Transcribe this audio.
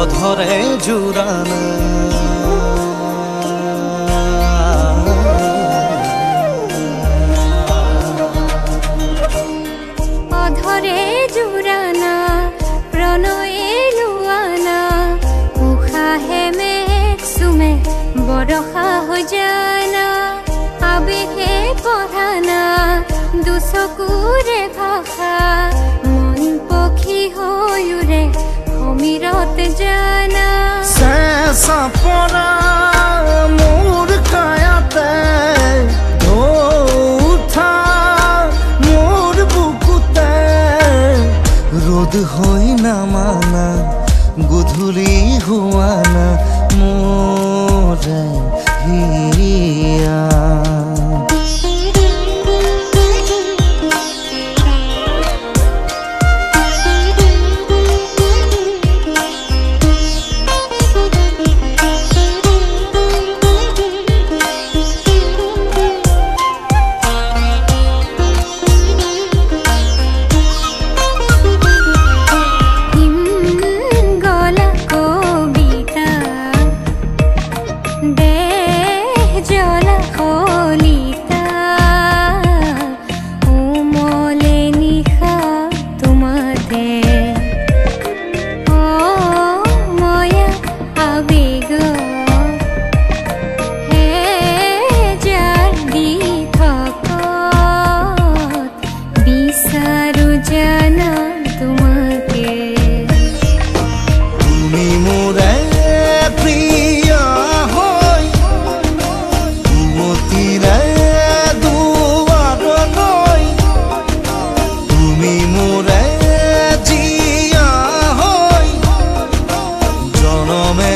অধৰে জুড়ানা অধৰে জুড়ানা প্ৰণয়ে লুয়ানা উশাহে মেঘ চুমে বৰষা হৈ জানা আবেগে পঢ়ানা দুচকুৰে ভাষা মন পক্ষী হৈ উৰে সমীৰত জানা চেঁচা পৰা মোৰ কায়াতে উঠা মোৰ বুকুতে ৰোদ হৈ নামানা গধূলি হোৱানা মোৰে হিয়া জনমে